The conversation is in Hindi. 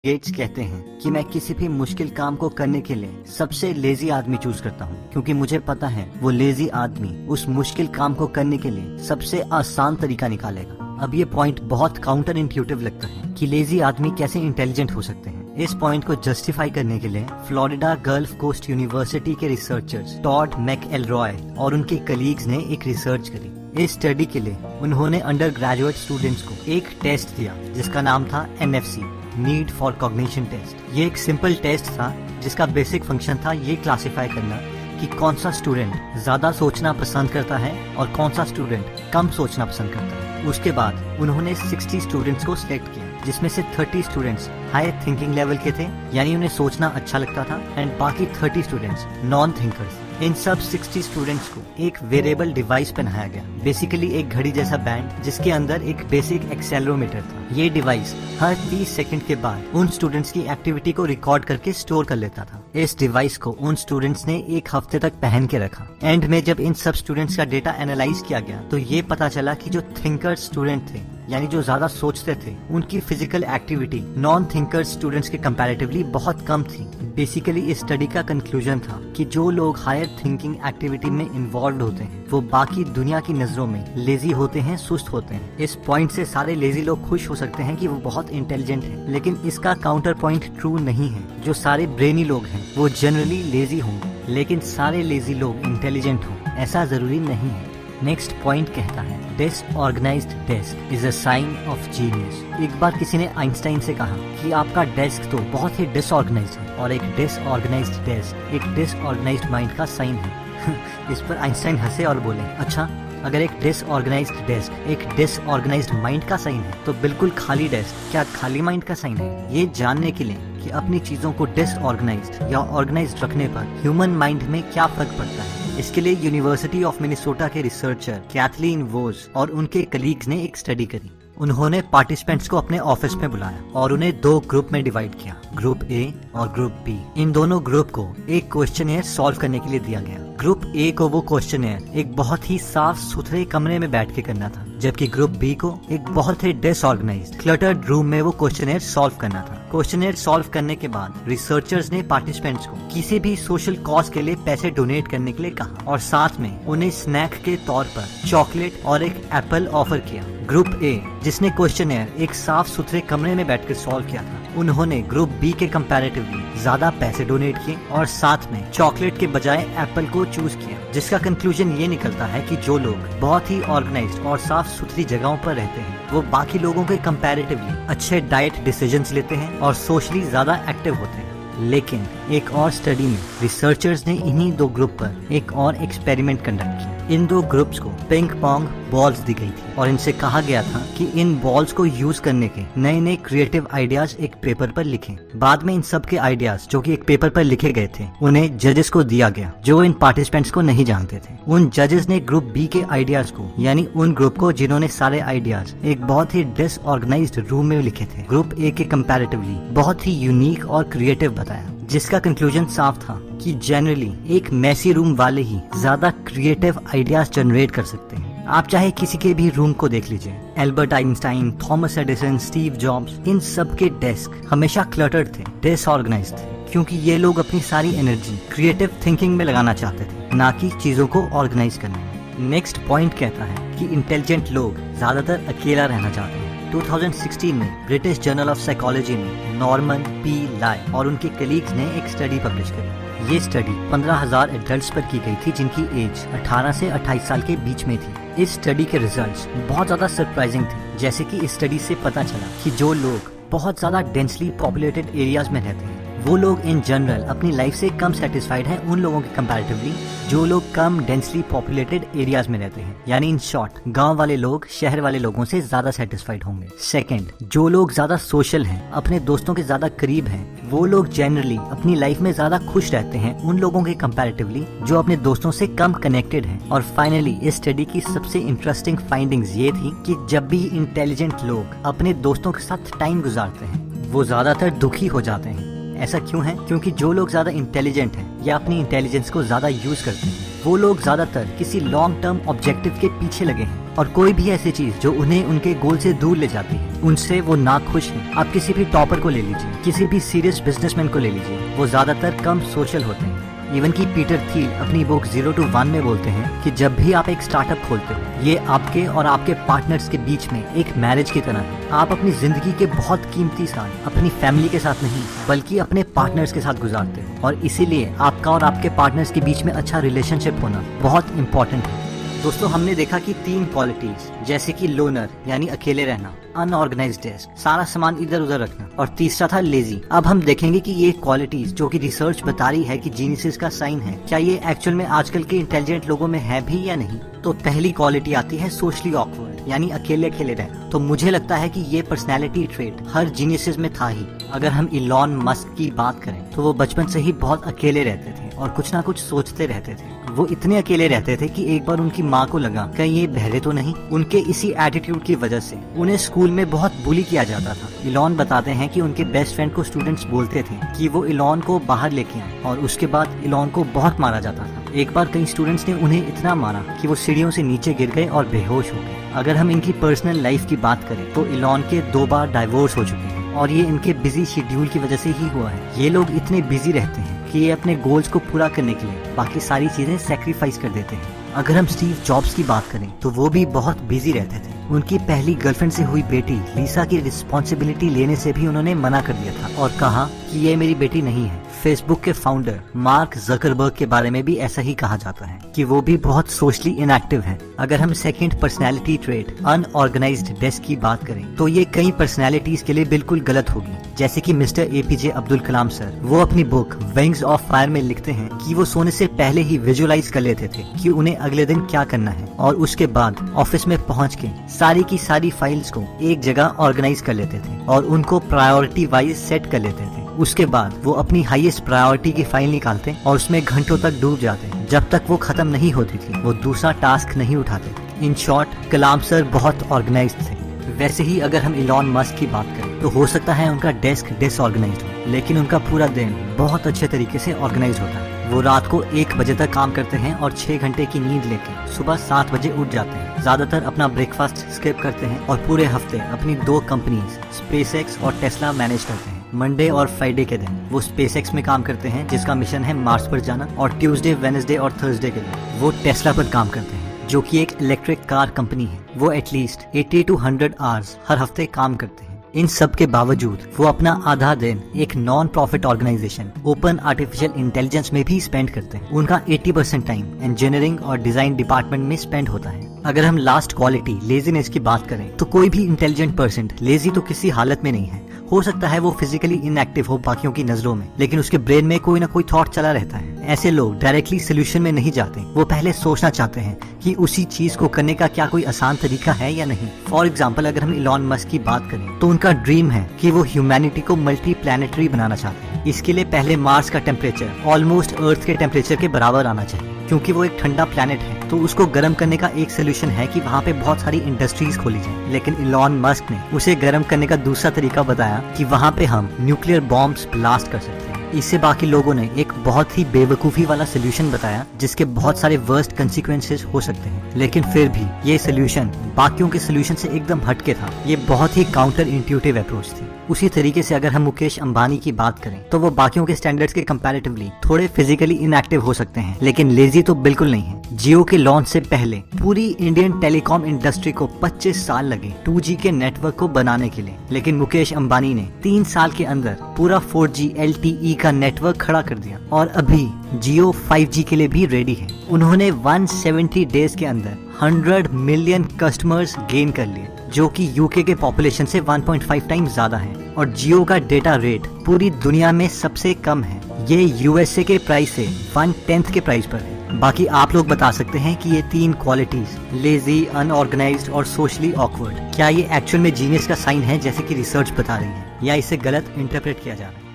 गेट्स कहते हैं कि मैं किसी भी मुश्किल काम को करने के लिए सबसे लेजी आदमी चूज करता हूँ, क्योंकि मुझे पता है वो लेजी आदमी उस मुश्किल काम को करने के लिए सबसे आसान तरीका निकालेगा। अब ये पॉइंट बहुत काउंटर इंट्यूटिव लगता है कि लेजी आदमी कैसे इंटेलिजेंट हो सकते हैं। इस पॉइंट को जस्टिफाई करने के लिए फ्लोरिडा गल्फ कोस्ट यूनिवर्सिटी के रिसर्चर्स टॉड मैकएलरॉय और उनके कलीग्स ने एक रिसर्च करी। इस स्टडी के लिए उन्होंने अंडर ग्रेजुएट स्टूडेंट्स को एक टेस्ट दिया जिसका नाम था NFC, need for cognition test. ये एक सिंपल टेस्ट था जिसका बेसिक फंक्शन था ये क्लासिफाई करना कि कौन सा स्टूडेंट ज्यादा सोचना पसंद करता है और कौन सा स्टूडेंट कम सोचना पसंद करता है। उसके बाद उन्होंने 60 स्टूडेंट्स को सिलेक्ट किया, जिसमें से 30 स्टूडेंट्स हाई थिंकिंग लेवल के थे, यानी उन्हें सोचना अच्छा लगता था, एंड बाकी 30 स्टूडेंट्स नॉन थिंकर्स। इन सब 60 स्टूडेंट्स को एक वेरिएबल डिवाइस पहनाया गया, बेसिकली एक घड़ी जैसा बैंड जिसके अंदर एक बेसिक एक्सेलरोमीटर था। ये डिवाइस हर 30 सेकंड के बाद उन स्टूडेंट्स की एक्टिविटी को रिकॉर्ड करके स्टोर कर लेता था। इस डिवाइस को उन स्टूडेंट्स ने एक हफ्ते तक पहन के रखा। एंड में जब इन सब स्टूडेंट्स का डेटा एनालाइज किया गया तो ये पता चला कि जो थिंकर स्टूडेंट थे, यानी जो ज्यादा सोचते थे, उनकी physical activity non thinker students के कंपैरेटिवली बहुत कम थी। बेसिकली इस स्टडी का कंक्लूजन था कि जो लोग हायर थिंकिंग एक्टिविटी में इन्वॉल्व होते हैं वो बाकी दुनिया की नजरों में लेजी होते हैं, सुस्त होते हैं। इस पॉइंट से सारे लेजी लोग खुश हो सकते हैं कि वो बहुत इंटेलिजेंट हैं, लेकिन इसका काउंटर पॉइंट ट्रू नहीं है। जो सारे ब्रेनी लोग हैं वो जनरली लेजी होंगे, लेकिन सारे लेजी लोग इंटेलिजेंट हों ऐसा जरूरी नहीं है। नेक्स्ट पॉइंट कहता है disorganised desk is a sign of genius. एक बार किसी ने आइंस्टाइन से कहा कि आपका डेस्क तो बहुत ही डिसऑर्गेनाइज्ड है, और एक डिसऑर्गेनाइज्ड डेस्क एक डिसऑर्गेनाइज्ड माइंड का साइन है। इस पर आइंस्टाइन हंसे और बोले, अच्छा अगर एक डिसऑर्गेनाइज्ड डेस्क एक डिसऑर्गेनाइज्ड माइंड का साइन है तो बिल्कुल खाली डेस्क क्या खाली माइंड का साइन है? ये जानने के लिए कि अपनी चीजों को डिसऑर्गेनाइज्ड या ऑर्गेनाइज्ड रखने पर ह्यूमन माइंड में क्या फर्क पड़ता है, इसके लिए यूनिवर्सिटी ऑफ मिनेसोटा के रिसर्चर कैथलीन वोज और उनके कलीग्स ने एक स्टडी करी। उन्होंने पार्टिसिपेंट्स को अपने ऑफिस में बुलाया और उन्हें 2 ग्रुप में डिवाइड किया, ग्रुप A और ग्रुप B। इन दोनों ग्रुप को एक क्वेश्चनएयर सॉल्व करने के लिए दिया गया। ग्रुप A को वो क्वेश्चनएयर एक बहुत ही साफ सुथरे कमरे में बैठ के करना था, जबकि ग्रुप B को एक बहुत ही डिसऑर्गेनाइज्ड क्लटर्ड रूम में वो क्वेश्चनएयर सॉल्व करना था। क्वेश्चनएयर सॉल्व करने के बाद रिसर्चर्स ने पार्टिसिपेंट्स को किसी भी सोशल कॉज के लिए पैसे डोनेट करने के लिए कहा और साथ में उन्हें स्नैक के तौर पर चॉकलेट और एक एप्पल ऑफर किया। ग्रुप A जिसने क्वेश्चनएयर एक साफ सुथरे कमरे में बैठकर सॉल्व किया था, उन्होंने ग्रुप B के कंपैरेटिवली ज्यादा पैसे डोनेट किए और साथ में चॉकलेट के बजाय एप्पल को चूज किया, जिसका कंक्लूजन ये निकलता है कि जो लोग बहुत ही ऑर्गेनाइज्ड और साफ सुथरी जगहों पर रहते हैं वो बाकी लोगों के कंपैरेटिवली अच्छे डाइट डिसीजंस लेते हैं और सोशली ज्यादा एक्टिव होते हैं। लेकिन एक और स्टडी में रिसर्चर्स ने इन्हीं 2 ग्रुप पर एक और एक्सपेरिमेंट कंडक्ट किया। इन 2 ग्रुप्स को पिंग पोंग बॉल्स दी गई थी और इनसे कहा गया था कि इन बॉल्स को यूज करने के नए नए क्रिएटिव आइडियाज एक पेपर पर लिखें। बाद में इन सब के आइडियाज जो कि एक पेपर पर लिखे गए थे उन्हें जजेस को दिया गया, जो इन पार्टिसिपेंट्स को नहीं जानते थे। उन जजेस ने ग्रुप B के आइडियाज को, यानी उन ग्रुप को जिन्होंने सारे आइडियाज एक बहुत ही डिसऑर्गेनाइज्ड रूम में लिखे थे, ग्रुप A के कंपैरेटिवली बहुत ही यूनिक और क्रिएटिव बताया, जिसका कंक्लूजन साफ था कि जनरली एक मैसी रूम वाले ही ज्यादा क्रिएटिव आइडियाज जनरेट कर सकते हैं। आप चाहे किसी के भी रूम को देख लीजिए, Albert Einstein, Thomas Edison, Steve Jobs, इन सब के डेस्क हमेशा क्लटर्ड थे, डिसऑर्गेनाइज्ड थे, क्योंकि ये लोग अपनी सारी एनर्जी क्रिएटिव थिंकिंग में लगाना चाहते थे, ना कि चीजों को ऑर्गेनाइज करने में। नेक्स्ट पॉइंट कहता है कि इंटेलिजेंट लोग ज्यादातर अकेला रहना चाहते हैं। 2016 में ब्रिटिश जर्नल ऑफ साइकोलॉजी में नॉर्मन P. लाई और उनके कलीग्स ने एक स्टडी पब्लिश करी। ये स्टडी 15,000 एडल्ट्स पर की गई थी जिनकी एज 18 से 28 साल के बीच में थी। इस स्टडी के रिजल्ट्स बहुत ज्यादा सरप्राइजिंग थे, जैसे कि इस स्टडी से पता चला कि जो लोग बहुत ज्यादा डेंसली पॉपुलेटेड एरियाज में रहते हैं वो लोग इन जनरल अपनी लाइफ से कम सेटिस्फाइड हैं उन लोगों के कंपैरेटिवली जो लोग कम डेंसली पॉपुलेटेड एरियाज में रहते हैं। यानी इन शॉर्ट, गांव वाले लोग शहर वाले लोगों से ज्यादा सेटिस्फाइड होंगे। सेकंड, जो लोग ज्यादा सोशल हैं, अपने दोस्तों के ज्यादा करीब हैं, वो लोग जनरली अपनी लाइफ में ज्यादा खुश रहते हैं उन लोगों के कंपैरेटिवली जो अपने दोस्तों से कम कनेक्टेड हैं। और फाइनली इस स्टडी की सबसे इंटरेस्टिंग फाइंडिंग्स ये थी कि जब भी इंटेलिजेंट लोग अपने दोस्तों के साथ टाइम गुजारते हैं वो ज्यादातर दुखी हो जाते हैं। ऐसा क्यों है? क्योंकि जो लोग ज्यादा इंटेलिजेंट हैं या अपनी इंटेलिजेंस को ज्यादा यूज करते हैं वो लोग ज्यादातर किसी लॉन्ग टर्म ऑब्जेक्टिव के पीछे लगे हैं, और कोई भी ऐसी चीज जो उन्हें उनके गोल से दूर ले जाती है उनसे वो ना खुश हैं। आप किसी भी टॉपर को ले लीजिए, किसी भी सीरियस बिजनेसमैन को ले लीजिए, वो ज्यादातर कम सोशल होते हैं। इवन की पीटर थियल अपनी बुक 0 to 1 में बोलते हैं कि जब भी आप एक स्टार्टअप खोलते हो, ये आपके और आपके पार्टनर्स के बीच में एक मैरिज की तरह है। आप अपनी जिंदगी के बहुत कीमती साल अपनी फैमिली के साथ नहीं बल्कि अपने पार्टनर्स के साथ गुजारते हो, और इसीलिए आपका और आपके पार्टनर्स के बीच में अच्छा रिलेशनशिप होना बहुत इंपॉर्टेंट है। दोस्तों, हमने देखा कि 3 क्वालिटीज जैसे कि लोनर यानी अकेले रहना, अनऑर्गेनाइज्ड डेस्क, सारा सामान इधर उधर रखना, और तीसरा था लेजी। अब हम देखेंगे कि ये क्वालिटीज जो कि रिसर्च बता रही है कि जीनियस का साइन है, क्या ये एक्चुअल में आजकल के इंटेलिजेंट लोगों में है भी या नहीं। तो पहली क्वालिटी आती है सोशली ऑकवर्ड यानी अकेले अकेले रहना। तो मुझे लगता है कि ये पर्सनैलिटी ट्रेट हर जीनियस में था ही। अगर हम इलॉन मस्क की बात करें तो वो बचपन से ही बहुत अकेले रहते थे और कुछ ना कुछ सोचते रहते थे। वो इतने अकेले रहते थे कि एक बार उनकी माँ को लगा कहीं ये बहरे तो नहीं। उनके इसी एटीट्यूड की वजह से उन्हें स्कूल में बहुत बुली किया जाता था। इलॉन बताते हैं कि उनके बेस्ट फ्रेंड को स्टूडेंट्स बोलते थे कि वो इलॉन को बाहर लेके आए, और उसके बाद इलॉन को बहुत मारा जाता था। एक बार कई स्टूडेंट्स ने उन्हें इतना मारा कि वो सीढ़ियों से नीचे गिर गए और बेहोश हो गए। अगर हम इनकी पर्सनल लाइफ की बात करें तो इलॉन के 2 बार डाइवोर्स हो चुके हैं, और ये इनके बिजी शेड्यूल की वजह से ही हुआ है। ये लोग इतने बिजी रहते हैं कि ये अपने गोल्स को पूरा करने के लिए बाकी सारी चीजें सैक्रिफाइस कर देते हैं। अगर हम स्टीव जॉब्स की बात करें तो वो भी बहुत बिजी रहते थे। उनकी पहली गर्लफ्रेंड से हुई बेटी लीसा की रिस्पॉन्सिबिलिटी लेने से भी उन्होंने मना कर दिया था और कहा कि ये मेरी बेटी नहीं है। फेसबुक के फाउंडर मार्क जकरबर्ग के बारे में भी ऐसा ही कहा जाता है कि वो भी बहुत सोशली इनएक्टिव हैं। अगर हम second personality trait unorganised desk की बात करें तो ये कई पर्सनैलिटीज के लिए बिल्कुल गलत होगी। जैसे कि mister APJ Abdul Kalam sir, वो अपनी बुक विंग्स ऑफ फायर में लिखते हैं कि वो सोने से पहले ही विजुअलाइज कर लेते थे कि उन्हें अगले दिन क्या करना है, और उसके बाद ऑफिस में पहुंच के सारी की सारी फाइल्स को एक जगह ऑर्गेनाइज कर लेते थे और उनको प्रायोरिटी वाइज सेट कर लेते थे। उसके बाद वो अपनी हाईएस्ट प्रायोरिटी की फाइल निकालते और उसमें घंटों तक डूब जाते। जब तक वो खत्म नहीं होती थी वो दूसरा टास्क नहीं उठाते। इन शॉर्ट, कलाम सर बहुत ऑर्गेनाइज्ड थे। वैसे ही अगर हम इलॉन मस्क की बात करें तो हो सकता है उनका डेस्क डिसऑर्गेनाइज्ड हो, लेकिन उनका पूरा दिन बहुत अच्छे तरीके से ऑर्गेनाइज होता है। वो रात को 1 बजे तक काम करते हैं और 6 घंटे की नींद लेके सुबह 7 बजे उठ जाते हैं। ज्यादातर अपना ब्रेकफास्ट स्किप करते हैं और पूरे हफ्ते अपनी 2 कंपनीज स्पेसएक्स और टेस्ला मैनेज करते हैं। मंडे और फ्राइडे के दिन वो स्पेसएक्स में काम करते हैं जिसका मिशन है मार्स पर जाना, और ट्यूसडे, वेडनेसडे और थर्सडे के दिन वो टेस्ला पर काम करते हैं जो कि एक इलेक्ट्रिक कार कंपनी है। वो एटलीस्ट 80 to 100 आवर्स हर हफ्ते काम करते हैं। इन सब के बावजूद वो अपना आधा दिन एक non profit organisation open artificial intelligence में भी स्पेंड करते हैं। उनका 80% टाइम इंजीनियरिंग और डिजाइन डिपार्टमेंट में स्पेंड होता है। अगर हम लास्ट क्वालिटी लेजीनेस की बात करें तो कोई भी इंटेलिजेंट पर्सन लेजी तो किसी हालत में नहीं है। हो सकता है वो फिजिकली इनएक्टिव हो बाकियों की नजरों में, लेकिन उसके ब्रेन में कोई ना कोई थॉट चला रहता है। ऐसे लोग डायरेक्टली सोल्यूशन में नहीं जाते, वो पहले सोचना चाहते हैं कि उसी चीज को करने का क्या कोई आसान तरीका है या नहीं। फॉर एग्जाम्पल, अगर हम इलॉन मस्क की बात करें तो उनका ड्रीम है कि वो ह्यूमैनिटी को मल्टी प्लैनेटरी बनाना चाहते हैं। इसके लिए पहले मार्स का टेम्परेचर ऑलमोस्ट अर्थ के टेम्परेचर के बराबर आना चाहिए, क्योंकि वो एक ठंडा प्लैनेट है। तो उसको गर्म करने का एक सोल्यूशन है कि वहाँ पे बहुत सारी इंडस्ट्रीज खोली जाए। लेकिन इलॉन मस्क ने उसे गर्म करने का दूसरा तरीका बताया कि वहाँ पे हम न्यूक्लियर बॉम्ब्स ब्लास्ट कर सकते हैं। इससे बाकी लोगों ने एक बहुत ही बेवकूफी वाला सोल्यूशन बताया जिसके बहुत सारे वर्स्ट कंसिक्वेंसेस हो सकते हैं, लेकिन फिर भी ये सोल्यूशन बाकियों के सोल्यूशन से एकदम हटके था। ये बहुत ही काउंटर इंट्यूटिव अप्रोच थी। उसी तरीके से अगर हम मुकेश अंबानी की बात करें तो वो बाकियों के स्टैंडर्ड्स के कंपैरेटिवली थोड़े फिजिकली इनएक्टिव हो सकते हैं, लेकिन लेजी तो बिल्कुल नहीं है। जियो के लॉन्च से पहले पूरी इंडियन टेलीकॉम इंडस्ट्री को 25 साल लगे 2G के नेटवर्क को बनाने के लिए, लेकिन मुकेश अंबानी ने 3 साल के अंदर पूरा 4G LTE का नेटवर्क खड़ा कर दिया और अभी जियो 5G के लिए भी रेडी है। उन्होंने 170 डेज के अंदर 100 मिलियन कस्टमर्स गेन कर लिए, जो कि यूके के पॉपुलेशन से 1.5 टाइम्स ज्यादा है, और जियो का डेटा रेट पूरी दुनिया में सबसे कम है। ये यूएसए के प्राइस से 1/10 के प्राइस पर है। बाकी आप लोग बता सकते हैं कि ये 3 क्वालिटीज लेजी, अनऑर्गेनाइज्ड और सोशली ऑकवर्ड, क्या ये एक्चुअल में जीनियस का साइन है जैसे कि रिसर्च बता रही है, या इसे गलत इंटरप्रेट किया जा रहा है।